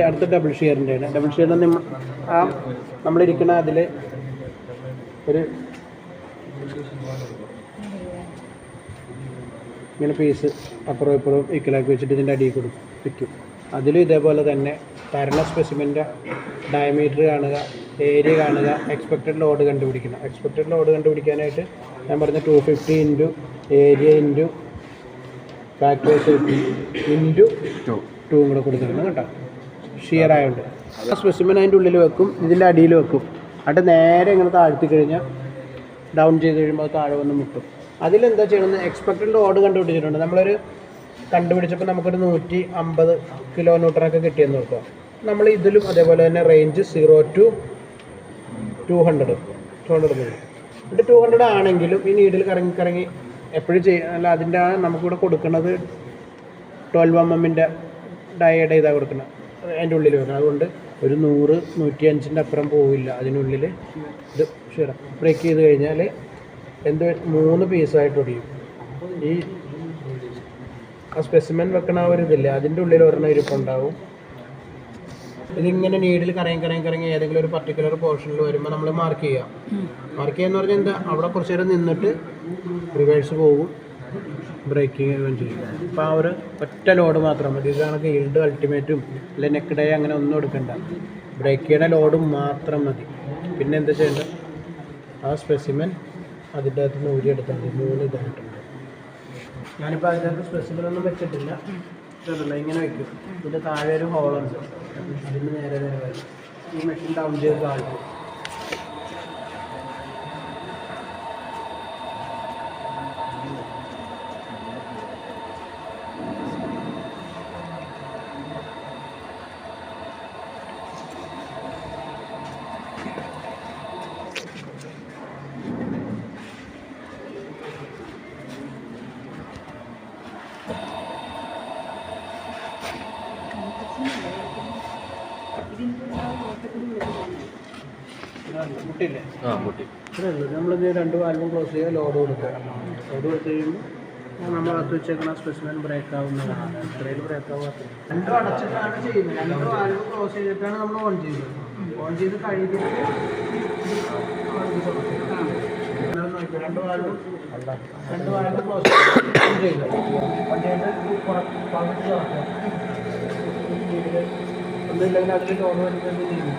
അടുത്ത ഡബിൾ ഷെയറിൻ്റെ ആണ്. ഡബിൾ ഷെയറിന് നമ്മളിരിക്കുന്ന അതിൽ ഒരു ഇങ്ങനെ പീസ് അപ്പുറവും ഇപ്പുറവും ഈക്വലാക്കി വെച്ചിട്ട് ഇതിൻ്റെ അടിയിൽ വയ്ക്കും. അതിലും ഇതേപോലെ തന്നെ തരണ സ്പെസിമെൻ്റെ ഡയമീറ്റർ കാണുക, ഏരിയ കാണുക, എക്സ്പെക്റ്റഡ് ലോഡ് കണ്ടുപിടിക്കണം. എക്സ്പെക്റ്റഡ് ലോഡ് കണ്ടുപിടിക്കാനായിട്ട് ഞാൻ പറഞ്ഞ 250 into area into factors into 2 കൂടെ കൊടുത്തിട്ടുണ്ട് കേട്ടോ. ഷിയർ ആയതുകൊണ്ട് ആ സ്പെസിമെൻ അതിൻ്റെ ഉള്ളിൽ വെക്കും, ഇതിൻ്റെ അടിയിൽ വെക്കും. എന്നിട്ട് നേരെ ഇങ്ങനെ താഴ്ത്തി കഴിഞ്ഞാൽ ഡൗൺ ചെയ്ത് കഴിയുമ്പോൾ അത് താഴെ വന്ന് മുട്ടും. അതിലെന്താ ചെയ്യണമെന്ന് എക്സ്പെക്റ്റഡ് ലോഡ് കണ്ടുപിടിച്ചിട്ടുണ്ട്. നമ്മളൊരു കണ്ടുപിടിച്ചപ്പോൾ നമുക്കൊരു 150 കിലോ ന്യൂട്ടനൊക്കെ കിട്ടിയെന്ന് നോക്കുക. നമ്മൾ ഇതിലും അതേപോലെ തന്നെ റേഞ്ച് 0 to 200 മതി. എന്നിട്ട് 200 ആണെങ്കിലും ഈ നീഡിൽ കറങ്ങി എപ്പോഴും അല്ല അതിൻ്റെ നമുക്കിവിടെ കൊടുക്കുന്നത് 12 mm ഡയയുടെ ഇതാണ് കൊടുക്കുന്നത്, അതിൻ്റെ ഉള്ളിൽ വെക്കണം. അതുകൊണ്ട് ഒരു 100-105 അപ്പുറം പോവില്ല. അതിനുള്ളിൽ ഇത് ബ്രേക്ക് ചെയ്ത് കഴിഞ്ഞാൽ 3 പീസായിട്ട് ഒടിയും. ഈ ആ സ്പെസിമെൻ വെക്കണ ആ ഒരു ഇതില്ല, അതിൻ്റെ ഉള്ളിൽ ഒരെണ്ണം ഇരിപ്പുണ്ടാവും. ഇതിങ്ങനെ നീഡിൽ കറങ്ങി ഏതെങ്കിലും ഒരു പർട്ടിക്കുലർ പോർഷനിൽ വരുമ്പോൾ നമ്മൾ മാർക്ക് ചെയ്യുക. മാർക്ക് ചെയ്യുക എന്ന് പറഞ്ഞാൽ എന്താ, അവിടെ കുറച്ച് നേരം നിന്നിട്ട് റിവേഴ്സ് പോകും, ബ്രേക്കിങ് ചെയ്യും. അപ്പോൾ ആ ഒരു ഒറ്റ ലോഡ് മാത്രം മതി. ഇതാണ് ഈൽഡ് അൾട്ടിമേറ്റും അല്ലെ നെക്ക് ഡേ അങ്ങനെ ഒന്നും എടുക്കണ്ട, ബ്രേക്ക് ചെയ്യണ ലോഡും മാത്രം മതി. പിന്നെ എന്താ ചെയ്യേണ്ടത്, ആ സ്പെസിമെൻ അതിൻ്റെ അകത്ത് നിന്ന് ഊരിയെടുത്താൽ മതി. 3 ഇതായിട്ടുണ്ട്. ഞാനിപ്പോൾ അതിനകത്ത് സ്പെസിമെനൊന്നും വെച്ചിട്ടില്ല, ചെറുതല്ല ഇങ്ങനെ വയ്ക്കും. ഇതിൻ്റെ താഴെ ഒരു ഹോളുണ്ട്, അതിന് നേരെ വരും. ഈ മെഷീൻ ഡൗൺ ചെയ്ത് താഴ്ത്തും. മുട്ടില്ലേ? നമ്മളിത് 2 വാൽവും ക്ലോസ് ചെയ്യുക, ലോഡ് കൊടുക്കുക. ലോഡ് കൊടുത്ത് കഴിയുമ്പോൾ നമ്മൾ അകത്ത് വെച്ചേക്കുന്ന സ്പെസിമെൻ ബ്രേക്ക് ആവുന്നതാണ്. ഇത്രയിൽ ബ്രേക്ക് ആവാത്ത 2 അടച്ചിട്ടാണ് ചെയ്യുന്നത്. 2 വാൽവ് ക്ലോസ് ചെയ്തിട്ടാണ് നമ്മൾ ഓൺ ചെയ്യുന്നത്. ഓൺ ചെയ്ത് കഴിഞ്ഞിട്ട് 2 വാൽവ് ക്ലോസ് ചെയ്ത് ഓൺ ചെയ്ത് ഒന്നുമില്ലെങ്കിൽ അതിൽ ലോഡ് വരുന്നത് ചെയ്യും.